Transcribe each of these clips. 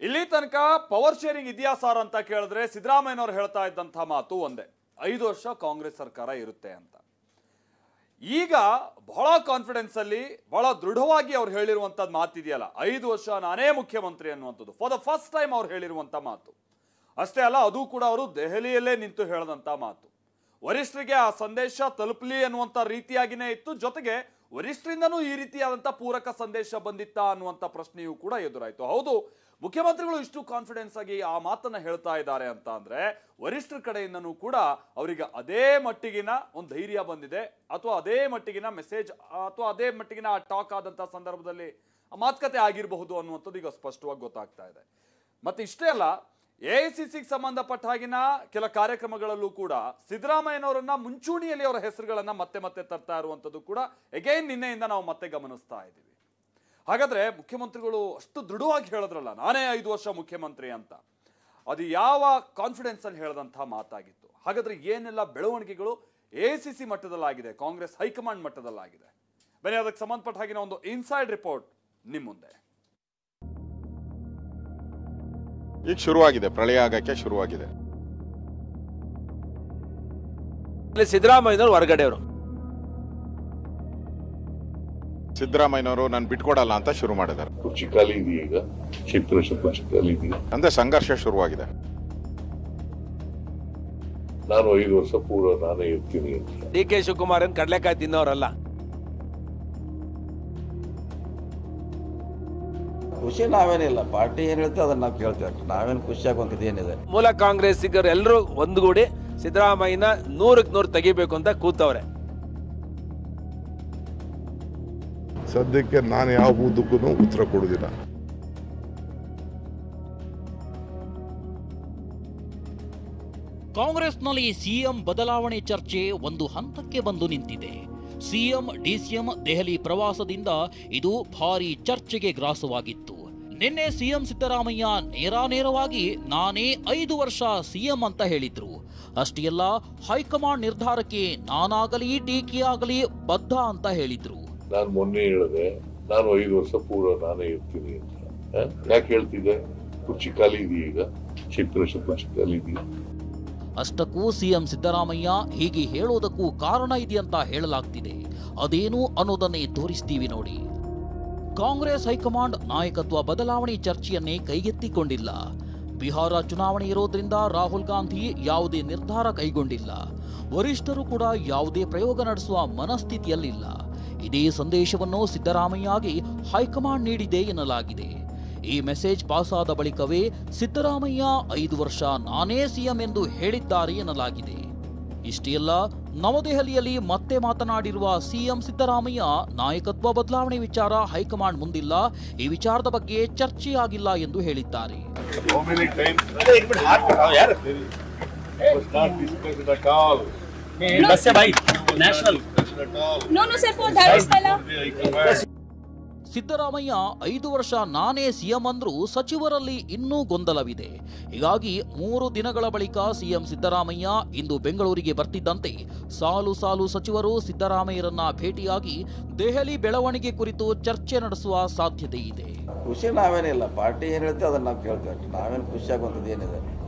ಇಲ್ಲಿ ತನಕ power sharing ಇದೆಯಾ ಸರ್ ಅಂತ ಕೇಳಿದ್ರೆ ಸಿದ್ದರಾಮಯ್ಯನವರು ಹೇಳ್ತಾ ಇದ್ದಂಥ ಮಾತು ಒಂದೇ, 5 ವರ್ಷ ಕಾಂಗ್ರೆಸ್ ಸರ್ಕಾರ ಇರುತ್ತೆ ಅಂತ. ಈಗ ಬಹಳ ಕಾನ್ಫಿಡೆನ್ಸ್ ಅಲ್ಲಿ ಬಹಳ ದೃಢವಾಗಿ ಅವ್ರು ಹೇಳಿರುವಂತದ್ದು ಮಾತಿದೆಯಲ್ಲ, 5 ವರ್ಷ ನಾನೇ ಮುಖ್ಯಮಂತ್ರಿ ಅನ್ನುವಂಥದ್ದು ಫಾರ್ ದ ಫಸ್ಟ್ ಟೈಮ್ ಅವ್ರು ಹೇಳಿರುವಂತ ಮಾತು. ಅಷ್ಟೇ ಅಲ್ಲ, ಅದು ಕೂಡ ಅವರು ದೆಹಲಿಯಲ್ಲೇ ನಿಂತು ಹೇಳಿದಂತ ಮಾತು. ವರಿಷ್ಠರಿಗೆ ಆ ಸಂದೇಶ ತಲುಪಲಿ ಅನ್ನುವಂಥ ರೀತಿಯಾಗಿನೇ ಇತ್ತು. ಜೊತೆಗೆ ವರಿಷ್ಠರಿಂದನೂ ಈ ರೀತಿಯಾದಂಥ ಪೂರಕ ಸಂದೇಶ ಬಂದಿತ್ತಾ ಅನ್ನುವಂಥ ಪ್ರಶ್ನೆಯೂ ಕೂಡ ಎದುರಾಯಿತು. ಹೌದು, ಮುಖ್ಯಮಂತ್ರಿಗಳು ಇಷ್ಟು ಕಾನ್ಫಿಡೆನ್ಸ್ ಆಗಿ ಆ ಮಾತನ್ನ ಹೇಳ್ತಾ ಇದ್ದಾರೆ ಅಂತ ಅಂದ್ರೆ ವರಿಷ್ಠರ ಕಡೆಯಿಂದನೂ ಕೂಡ ಅವರಿಗೆ ಅದೇ ಮಟ್ಟಿಗಿನ ಒಂದು ಧೈರ್ಯ ಬಂದಿದೆ, ಅಥವಾ ಅದೇ ಮಟ್ಟಿಗಿನ ಮೆಸೇಜ್ ಅಥವಾ ಅದೇ ಮಟ್ಟಿಗಿನ ಟಾಕ್ ಆದಂಥ ಸಂದರ್ಭದಲ್ಲಿ ಮಾತುಕತೆ ಆಗಿರಬಹುದು ಅನ್ನುವಂಥದ್ದು ಈಗ ಸ್ಪಷ್ಟವಾಗಿ ಗೊತ್ತಾಗ್ತಾ ಇದೆ. ಮತ್ತೆ ಇಷ್ಟೇ ಅಲ್ಲ, ಎಐಸಿಸಿಗೆ ಸಂಬಂಧಪಟ್ಟ ಹಾಗಿನ ಕೆಲ ಕಾರ್ಯಕ್ರಮಗಳಲ್ಲೂ ಕೂಡ ಸಿದ್ದರಾಮಯ್ಯನವರನ್ನ ಮುಂಚೂಣಿಯಲ್ಲಿ ಅವರ ಹೆಸರುಗಳನ್ನ ಮತ್ತೆ ಮತ್ತೆ ತರ್ತಾ ಇರುವಂಥದ್ದು ಕೂಡ ಎಗೈನ್ ನಿನ್ನೆಯಿಂದ ನಾವು ಮತ್ತೆ ಗಮನಿಸ್ತಾ ಇದ್ದೀವಿ. ಹಾಗಾದ್ರೆ ಮುಖ್ಯಮಂತ್ರಿಗಳು ಅಷ್ಟು ದೃಢವಾಗಿ ಹೇಳಿದ್ರಲ್ಲ, ನಾನೇ 5 ವರ್ಷ ಮುಖ್ಯಮಂತ್ರಿ ಅಂತ, ಅದು ಯಾವ ಕಾನ್ಫಿಡೆನ್ಸ್ ಅಲ್ಲಿ ಹೇಳಿದಂತಹ ಮಾತಾಗಿತ್ತು? ಹಾಗಾದ್ರೆ ಏನೆಲ್ಲ ಬೆಳವಣಿಗೆಗಳು ಎಐಸಿಸಿ ಮಟ್ಟದಲ್ಲಾಗಿದೆ, ಕಾಂಗ್ರೆಸ್ ಹೈಕಮಾಂಡ್ ಮಟ್ಟದಲ್ಲಾಗಿದೆ? ಬನ್ನಿ ಅದಕ್ಕೆ ಸಂಬಂಧಪಟ್ಟ ಹಾಗಿನ ಒಂದು ಇನ್ಸೈಡ್ ರಿಪೋರ್ಟ್ ನಿಮ್ಮ ಮುಂದೆ. ಈಗ ಶುರುವಾಗಿದೆ, ಪ್ರಳಯ ಆಗಕ್ಕೆ ಶುರುವಾಗಿದೆ. ಸಿದ್ದರಾಮಯ್ಯನವರು ಹೊರಗಡೆಯವರು, ಸಿದ್ದರಾಮಯ್ಯನವರು ನಾನು ಬಿಟ್ಕೊಡಲ್ಲ ಅಂತ ಶುರು ಮಾಡಿದ್ದಾರೆ. ಕುರ್ಚಿ ಖಾಲಿ ಇದೆಯಾ? ಈಗ ಕ್ಷೇತ್ರ ಕುರ್ಚಿ ಖಾಲಿ ಇದೆಯಾ ಅಂದ್ರೆ ಸಂಘರ್ಷ ಶುರುವಾಗಿದೆ. ನಾನು 5 ವರ್ಷ ಪೂರ್ವ ನಾನೇ ಇರ್ತೀನಿ ಅಂತ. ಡಿ.ಕೆ. ಶಿವಕುಮಾರ್ ಕಡಲೆಕಾಯಿ ತಿನ್ನೋರಲ್ಲ. ಖುಷಿ ನಾವೇನಿಲ್ಲ, ಪಾರ್ಟಿ ಏನ್ ಹೇಳ್ತೀವಿ ಅದನ್ನ ನಾವು ಕೇಳ್ತೇವೆ. ನಾವೇನು ಖುಷಿ ಆಗುವಂಥದ್ದು ಏನಿದೆ? ಮೂಲ ಕಾಂಗ್ರೆಸ್ಸಿಗರು ಎಲ್ಲರೂ ಒಂದುಗೂಡಿ ಸಿದ್ದರಾಮಯ್ಯನ 100ಕ್ಕೆ 100 ತೆಗಿಬೇಕು ಅಂತ ಕೂತವ್ರೆ. ಸದ್ಯಕ್ಕೆ ನಾನು ಯಾವ ಉದ್ದಕ್ಕೂ ಉತ್ತರ ಕೊಡುವುದಿಲ್ಲ. ಕಾಂಗ್ರೆಸ್ನಲ್ಲಿ ಸಿಎಂ ಬದಲಾವಣೆ ಚರ್ಚೆ ಒಂದು ಹಂತಕ್ಕೆ ಬಂದು ನಿಂತಿದೆ. ಸಿಎಂ ಡಿಸಿಎಂ ದೆಹಲಿ ಪ್ರವಾಸದಿಂದ ಇದು ಭಾರಿ ಚರ್ಚೆಗೆ ಗ್ರಾಸವಾಗಿತ್ತು. ನಿನ್ನೆ ಸಿಎಂ ಸಿದ್ದರಾಮಯ್ಯ ನೇರಾನೇರವಾಗಿ ನಾನೇ 5 ವರ್ಷ ಸಿಎಂ ಅಂತ ಹೇಳಿದ್ರು. ಅಷ್ಟೇ ಅಲ್ಲ, ಹೈಕಮಾಂಡ್ ನಿರ್ಧಾರಕ್ಕೆ ನಾನಾಗಲಿ ಡಿಕೆ ಆಗಲಿ ಬದ್ಧ ಅಂತ ಹೇಳಿದ್ರು. ನಾನು ಮೊನ್ನೆ ಹೇಳಿದೆ, ನಾನು 5 ವರ್ಷ ಪೂರ್ವ ನಾನೇ ಇರ್ತೀನಿ ಅಂತ. ಯಾಕೆ ಹೇಳ್ತಿದ್ದೆ? ಕುರ್ಚಿ ಖಾಲಿ ಇದೆಯಾ? ಈಗ ಕ್ಷೇತ್ರ ಕುರ್ಚಿ ಖಾಲಿ ಇದೆಯಾ? ಅಷ್ಟಕ್ಕೂ ಸಿಎಂ ಸಿದ್ದರಾಮಯ್ಯ ಹೀಗೆ ಹೇಳೋದಕ್ಕೂ ಕಾರಣ ಇದೆಯಂತ ಹೇಳಲಾಗ್ತಿದೆ. ಅದೇನು ಅನ್ನೋದನ್ನೇ ತೋರಿಸ್ತೀವಿ ನೋಡಿ. ಕಾಂಗ್ರೆಸ್ ಹೈಕಮಾಂಡ್ ನಾಯಕತ್ವ ಬದಲಾವಣೆ ಚರ್ಚೆಯನ್ನೇ ಕೈಗೆತ್ತಿಕೊಂಡಿಲ್ಲ. ಬಿಹಾರ ಚುನಾವಣೆ ಇರೋದ್ರಿಂದ ರಾಹುಲ್ ಗಾಂಧಿ ಯಾವುದೇ ನಿರ್ಧಾರ ಕೈಗೊಂಡಿಲ್ಲ. ವರಿಷ್ಠರು ಕೂಡ ಯಾವುದೇ ಪ್ರಯೋಗ ನಡೆಸುವ ಮನಸ್ಥಿತಿಯಲ್ಲಿಲ್ಲ. ಇದೇ ಸಂದೇಶವನ್ನು ಸಿದ್ದರಾಮಯ್ಯಗೆ ಹೈಕಮಾಂಡ್ ನೀಡಿದೆ ಎನ್ನಲಾಗಿದೆ. ಈ ಮೆಸೇಜ್ ಪಾಸ್ ಆದ ಬಳಿಕವೇ ಸಿದ್ದರಾಮಯ್ಯ 5 ವರ್ಷ ನಾನೇ ಸಿಎಂ ಎಂದು ಹೇಳಿದ್ದಾರೆ ಎನ್ನಲಾಗಿದೆ. ಇಷ್ಟೇ ಅಲ್ಲ, ನವದೆಹಲಿಯಲ್ಲಿ ಮತ್ತೆ ಮಾತನಾಡಿರುವ ಸಿಎಂ ಸಿದ್ದರಾಮಯ್ಯ ನಾಯಕತ್ವ ಬದಲಾವಣೆ ವಿಚಾರ ಹೈಕಮಾಂಡ್ ಮುಂದಿಲ್ಲ, ಈ ವಿಚಾರದ ಬಗ್ಗೆ ಚರ್ಚೆಯಾಗಿಲ್ಲ ಎಂದು ಹೇಳಿದ್ದಾರೆ. ಸಿದ್ದರಾಮಯ್ಯ 5 ವರ್ಷ ನಾನೇ ಸಿಎಂ ಅಂದ್ರೂ ಸಚಿವರಲ್ಲಿ ಇನ್ನೂ ಗೊಂದಲವಿದೆ. ಹೀಗಾಗಿ 3 ದಿನಗಳ ಬಳಿಕ ಸಿಎಂ ಸಿದ್ದರಾಮಯ್ಯ ಇಂದು ಬೆಂಗಳೂರಿಗೆ ಬರ್ತಿದ್ದಂತೆ ಸಾಲು ಸಾಲು ಸಚಿವರು ಸಿದ್ದರಾಮಯ್ಯರನ್ನ ಭೇಟಿಯಾಗಿ ದೆಹಲಿ ಬೆಳವಣಿಗೆ ಕುರಿತು ಚರ್ಚೆ ನಡೆಸುವ ಸಾಧ್ಯತೆ ಇದೆ. ಖುಷಿ ನಾವೇನಿಲ್ಲ, ಪಾರ್ಟಿ ಏನ್ ಹೇಳ್ತೀವಿ ಅದನ್ನ ನಾವು ಕೇಳ್ತೇವೆ. ನಾವೇನು ಖುಷಿ ಆಗುವಂಥದ್ದು ಏನಿದೆ?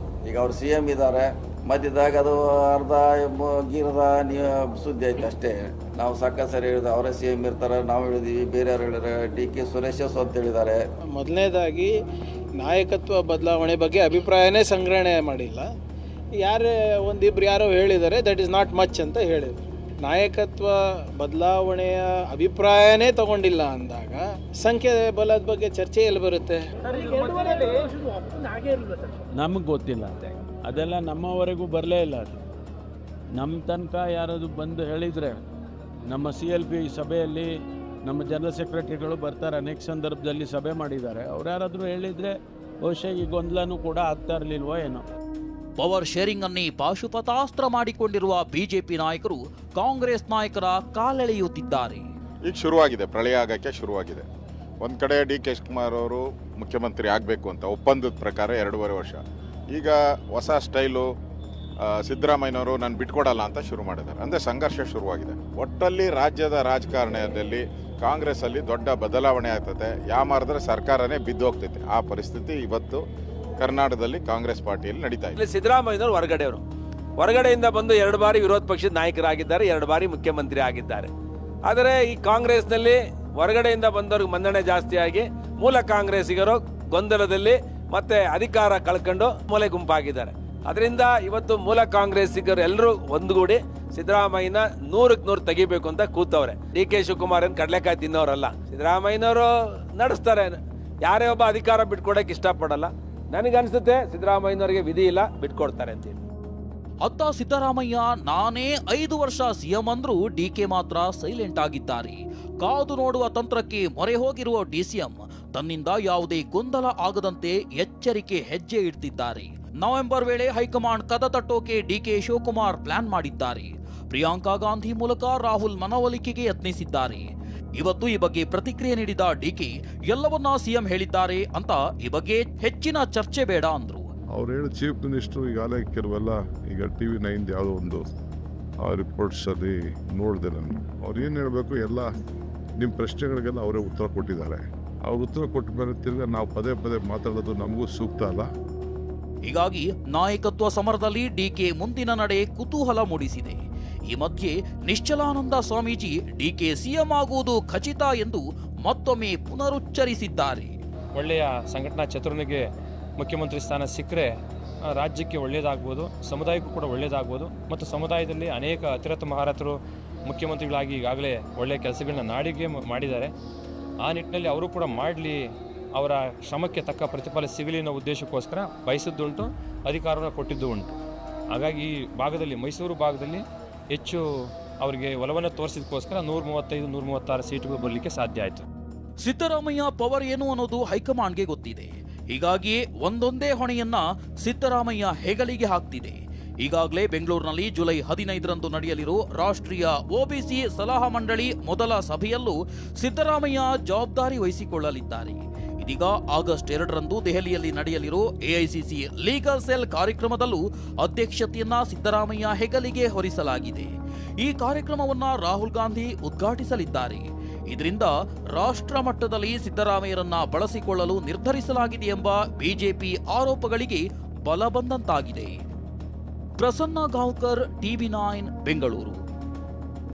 ಈಗ ಅವ್ರು ಸಿಎಂ ಇದ್ದಾರೆ, ಮಧ್ಯದಾಗ ಅದು ಅರ್ಧ ಗೀರದ ಸುದ್ದಿ ಐತೆ ಅಷ್ಟೇ. ನಾವು ಸಾಕ ಸರಿ ಹೇಳಿದ ಅವರೇ ಸಿಎಂ ಇರ್ತಾರೆ, ನಾವು ಹೇಳಿದೀವಿ, ಬೇರೆಯವ್ರು ಹೇಳಿದ್ರೆ ಡಿ.ಕೆ. ಸುರೇಶ್ ಅಂತ ಹೇಳಿದ್ದಾರೆ. ಮೊದಲನೇದಾಗಿ ನಾಯಕತ್ವ ಬದಲಾವಣೆ ಬಗ್ಗೆ ಅಭಿಪ್ರಾಯನೇ ಸಂಗ್ರಹಣೆ ಮಾಡಿಲ್ಲ. ಯಾರೇ ಒಂದಿಬ್ರು ಯಾರೋ ಹೇಳಿದ್ದಾರೆ, ದಟ್ ಈಸ್ ನಾಟ್ ಮಚ್ ಅಂತ ಹೇಳಿದ್ರು. ನಾಯಕತ್ವ ಬದಲಾವಣೆಯ ಅಭಿಪ್ರಾಯನೇ ತಗೊಂಡಿಲ್ಲ ಅಂದಾಗ ಸಂಖ್ಯೆ ಬಲದ ಬಗ್ಗೆ ಚರ್ಚೆ ಎಲ್ಲಿ ಬರುತ್ತೆ? ನಮಗೆ ಗೊತ್ತಿಲ್ಲ, ಅದೆಲ್ಲ ನಮ್ಮವರೆಗೂ ಬರಲೇ ಇಲ್ಲ. ಅದು ನಮ್ಮ ತನಕ ಯಾರಾದರೂ ಬಂದು ಹೇಳಿದರೆ, ನಮ್ಮ CLP ಸಭೆಯಲ್ಲಿ ನಮ್ಮ ಜನರಲ್ ಸೆಕ್ರೆಟರಿಗಳು ಬರ್ತಾರೆ, ಅನೇಕ ಸಂದರ್ಭದಲ್ಲಿ ಸಭೆ ಮಾಡಿದ್ದಾರೆ, ಅವ್ರು ಯಾರಾದರೂ ಹೇಳಿದರೆ ಬಹುಶಃ ಈ ಗೊಂದಲನೂ ಕೂಡ ಆಗ್ತಾ ಇರಲಿಲ್ವೋ ಏನೋ. ಪವರ್ ಶೇರಿಂಗ್ ಅನ್ನೇ ಪಾಶುಪತಾಸ್ತ್ರ ಮಾಡಿಕೊಂಡಿರುವ ಬಿಜೆಪಿ ನಾಯಕರು ಕಾಂಗ್ರೆಸ್ ನಾಯಕರ ಕಾಲೆಳೆಯುತ್ತಿದ್ದಾರೆ. ಈಗ ಶುರುವಾಗಿದೆ, ಪ್ರಳಯ ಆಗಕ್ಕೆ ಶುರುವಾಗಿದೆ. ಒಂದು ಕಡೆ ಡಿ.ಕೆ. ಶಿವಕುಮಾರ್ ಅವರು ಮುಖ್ಯಮಂತ್ರಿ ಆಗಬೇಕು ಅಂತ ಒಪ್ಪಂದದ ಪ್ರಕಾರ 2.5 ವರ್ಷ. ಈಗ ಹೊಸ ಸ್ಟೈಲು, ಸಿದ್ದರಾಮಯ್ಯನವರು ನಾನು ಬಿಟ್ಕೊಡಲ್ಲ ಅಂತ ಶುರು ಮಾಡಿದ್ದಾರೆ. ಅಂದರೆ ಸಂಘರ್ಷ ಶುರುವಾಗಿದೆ. ಒಟ್ಟಲ್ಲಿ ರಾಜ್ಯದ ರಾಜಕಾರಣದಲ್ಲಿ ಕಾಂಗ್ರೆಸ್ಸಲ್ಲಿ ದೊಡ್ಡ ಬದಲಾವಣೆ ಆಗ್ತದೆ. ಯಾಮಾರಿದ್ರೆ ಸರ್ಕಾರನೇ ಬಿದ್ದು ಹೋಗ್ತೈತೆ. ಆ ಪರಿಸ್ಥಿತಿ ಇವತ್ತು ಕರ್ನಾಟಕದಲ್ಲಿ ಕಾಂಗ್ರೆಸ್ ಪಾರ್ಟಿಯಲ್ಲಿ ನಡೀತಾ ಇದೆ. ಸಿದ್ದರಾಮಯ್ಯನವರು ಹೊರಗಡೆಯಿಂದ ಬಂದು 2 ಬಾರಿ ವಿರೋಧ ಪಕ್ಷದ ನಾಯಕರಾಗಿದ್ದಾರೆ, 2 ಬಾರಿ ಮುಖ್ಯಮಂತ್ರಿ ಆಗಿದ್ದಾರೆ. ಆದರೆ ಈ ಕಾಂಗ್ರೆಸ್ನಲ್ಲಿ ಹೊರಗಡೆಯಿಂದ ಬಂದವ್ರಿಗೆ ಮನ್ನಣೆ ಜಾಸ್ತಿಯಾಗಿ ಮೂಲ ಕಾಂಗ್ರೆಸ್ಸಿಗರು ಗೊಂದಲದಲ್ಲಿ ಮತ್ತೆ ಅಧಿಕಾರ ಕಳ್ಕೊಂಡು ಮೂಲೆ ಗುಂಪಾಗಿದ್ದಾರೆ. ಅದರಿಂದ ಇವತ್ತು ಮೂಲ ಕಾಂಗ್ರೆಸ್ಸಿಗರು ಎಲ್ಲರೂ ಒಂದುಗೂಡಿ ಸಿದ್ದರಾಮಯ್ಯನ 100% ತೆಗಿಬೇಕು ಅಂತ ಕೂತವ್ರೆ. DK ಶಿವಕುಮಾರ್ ಏನು ಕಡಲೆಕಾಯಿ ತಿನ್ನೋರಲ್ಲ. ಸಿದ್ದರಾಮಯ್ಯನವರು ನಡೆಸ್ತಾರೆ. ಯಾರೇ ಒಬ್ಬ ಅಧಿಕಾರ ಬಿಟ್ಕೊಡಕ್ಕೆ ಇಷ್ಟಪಡಲ್ಲ. ನನಗನ್ಸುತ್ತೆ ಸಿದ್ದರಾಮಯ್ಯನವರಿಗೆ ವಿಧಿ ಇಲ್ಲ, ಬಿಟ್ಕೊಡ್ತಾರೆ ಅಂತೇಳಿ. ಅತ್ತ ಸಿದ್ದರಾಮಯ್ಯ ನಾನೇ 5 ವರ್ಷ ಸಿಎಂ ಅಂದ್ರೂ ಡಿಕೆ ಮಾತ್ರ ಸೈಲೆಂಟ್ ಆಗಿದ್ದಾರೆ. ಕಾದು ನೋಡುವ ತಂತ್ರಕ್ಕೆ ಮೊರೆ ಹೋಗಿರುವ ಡಿಸಿಎಂ ತನ್ನಿಂದ ಯಾವುದೇ ಗೊಂದಲ ಆಗದಂತೆ ಎಚ್ಚರಿಕೆ ಹೆಜ್ಜೆ ಇಡ್ತಿದ್ದಾರೆ. ನವೆಂಬರ್ ವೇಳೆ ಹೈಕಮಾಂಡ್ ಕದ ತಟ್ಟೋಕೆ ಡಿಕೆ ಶಿವಕುಮಾರ್ ಪ್ಲಾನ್ ಮಾಡಿದ್ದಾರೆ. ಪ್ರಿಯಾಂಕಾ ಗಾಂಧಿ ಮೂಲಕ ರಾಹುಲ್ ಮನವೊಲಿಕೆಗೆ ಯತ್ನಿಸಿದ್ದಾರೆ. ಇವತ್ತು ಈ ಬಗ್ಗೆ ಪ್ರತಿಕ್ರಿಯೆ ನೀಡಿದ ಡಿಕೆ ಎಲ್ಲವನ್ನ ಸಿಎಂ ಹೇಳಿದ್ದಾರೆ ಅಂತ ಈ ಬಗ್ಗೆ ಹೆಚ್ಚಿನ ಚರ್ಚೆ ಬೇಡ ಅಂದ್ರು. ಅವ್ರು ಹೇಳಿ ಚೀಫ್ ಮಿನಿಸ್ಟ್ರು ಈಗಾಗಲೇ ಕೆಲವೆಲ್ಲ ಈಗ TV9 ಯಾವುದೋ ಒಂದು ಆ ರಿಪೋರ್ಟ್ಸಲ್ಲಿ ನೋಡಿದೆ ನಾನು. ಅವ್ರು ಏನು ಹೇಳಬೇಕು ಎಲ್ಲ ನಿಮ್ಮ ಪ್ರಶ್ನೆಗಳಿಗೆಲ್ಲ ಅವರೇ ಉತ್ತರ ಕೊಟ್ಟಿದ್ದಾರೆ. ಅವ್ರು ಉತ್ತರ ಕೊಟ್ಟ ಮೇಲೆ ತಿರ್ಗಿ ನಾವು ಪದೇ ಪದೇ ಮಾತಾಡೋದು ನಮಗೂ ಸೂಕ್ತ ಅಲ್ಲ. ಹೀಗಾಗಿ ನಾಯಕತ್ವ ಸಮರದಲ್ಲಿ ಡಿಕೆ ಮುಂದಿನ ನಡೆ ಕುತೂಹಲ ಮೂಡಿಸಿದೆ. ಈ ಮಧ್ಯೆ ನಿಶ್ಚಲಾನಂದ ಸ್ವಾಮೀಜಿ ಡಿಕೆ ಸಿಎಂ ಆಗುವುದು ಖಚಿತ ಎಂದು ಮತ್ತೊಮ್ಮೆ ಪುನರುಚ್ಚರಿಸಿದ್ದಾರೆ. ಒಳ್ಳೆಯ ಸಂಘಟನಾ ಚತುರನಿಗೆ ಮುಖ್ಯಮಂತ್ರಿ ಸ್ಥಾನ ಸಿಕ್ಕರೆ ರಾಜ್ಯಕ್ಕೆ ಒಳ್ಳೆಯದಾಗ್ಬೋದು, ಸಮುದಾಯಕ್ಕೂ ಕೂಡ ಒಳ್ಳೆಯದಾಗ್ಬೋದು. ಮತ್ತು ಸಮುದಾಯದಲ್ಲಿ ಅನೇಕ ಅತಿರಥ ಮಹಾರಥರು ಮುಖ್ಯಮಂತ್ರಿಗಳಾಗಿ ಈಗಾಗಲೇ ಒಳ್ಳೆಯ ಕೆಲಸಗಳನ್ನ ನಾಡಿಗೆ ಮಾಡಿದ್ದಾರೆ. ಆ ನಿಟ್ಟಿನಲ್ಲಿ ಅವರು ಕೂಡ ಮಾಡಲಿ, ಅವರ ಶ್ರಮಕ್ಕೆ ತಕ್ಕ ಪ್ರತಿಫಲ ಸಿಗಲಿ ಅನ್ನೋ ಉದ್ದೇಶಕ್ಕೋಸ್ಕರ ಬಯಸಿದ್ದುಂಟು, ಅಧಿಕಾರವನ್ನು ಕೊಟ್ಟಿದ್ದು ಉಂಟು. ಹಾಗಾಗಿ ಈ ಭಾಗದಲ್ಲಿ, ಮೈಸೂರು ಭಾಗದಲ್ಲಿ ಹೆಚ್ಚು ಅವರಿಗೆ ಒಲವನ್ನು ತೋರಿಸಿದಕ್ಕೋಸ್ಕರ 135-136 ಸೀಟುಗಳು ಬರಲಿಕ್ಕೆ ಸಾಧ್ಯ ಆಯಿತು. ಸಿದ್ದರಾಮಯ್ಯ ಪವರ್ ಏನು ಅನ್ನೋದು ಹೈಕಮಾಂಡ್ಗೆ ಗೊತ್ತಿದೆ. ಹೀಗಾಗಿ ಒಂದೊಂದೇ ಹೊಣೆಯನ್ನ ಸಿದ್ದರಾಮಯ್ಯ ಹೆಗಲಿಗೆ ಹಾಕ್ತಿದೆ. ಈಗಾಗಲೇ ಬೆಂಗಳೂರಿನಲ್ಲಿ ಜುಲೈ 15ರಂದು ನಡೆಯಲಿರೋ ರಾಷ್ಟ್ರೀಯ OBC ಸಲಹಾ ಮಂಡಳಿ ಮೊದಲ ಸಭೆಯಲ್ಲೂ ಸಿದ್ದರಾಮಯ್ಯ ಜವಾಬ್ದಾರಿ ವಹಿಸಿಕೊಳ್ಳಲಿದ್ದಾರೆ. ಇದೀಗ ಆಗಸ್ಟ್ 2ರಂದು ದೆಹಲಿಯಲ್ಲಿ ನಡೆಯಲಿರೋ AICC ಲೀಗಲ್ ಸೆಲ್ ಕಾರ್ಯಕ್ರಮದಲ್ಲೂ ಅಧ್ಯಕ್ಷತೆಯನ್ನ ಸಿದ್ದರಾಮಯ್ಯ ಹೆಗಲಿಗೆ ಹೊರಿಸಲಾಗಿದೆ. ಈ ಕಾರ್ಯಕ್ರಮವನ್ನ ರಾಹುಲ್ ಗಾಂಧಿ ಉದ್ಘಾಟಿಸಲಿದ್ದಾರೆ. ಇದರಿಂದ ರಾಷ್ಟ್ರ ಮಟ್ಟದಲ್ಲಿ ಸಿದ್ದರಾಮಯ್ಯರನ್ನ ಬಳಸಿಕೊಳ್ಳಲು ನಿರ್ಧರಿಸಲಾಗಿದೆ ಎಂಬ ಬಿಜೆಪಿ ಆರೋಪಗಳಿಗೆ ಬಲ ಬಂದಂತಾಗಿದೆ. ಪ್ರಸನ್ನ ಗಾಂವ್ಕರ್, TV9 ಬೆಂಗಳೂರು.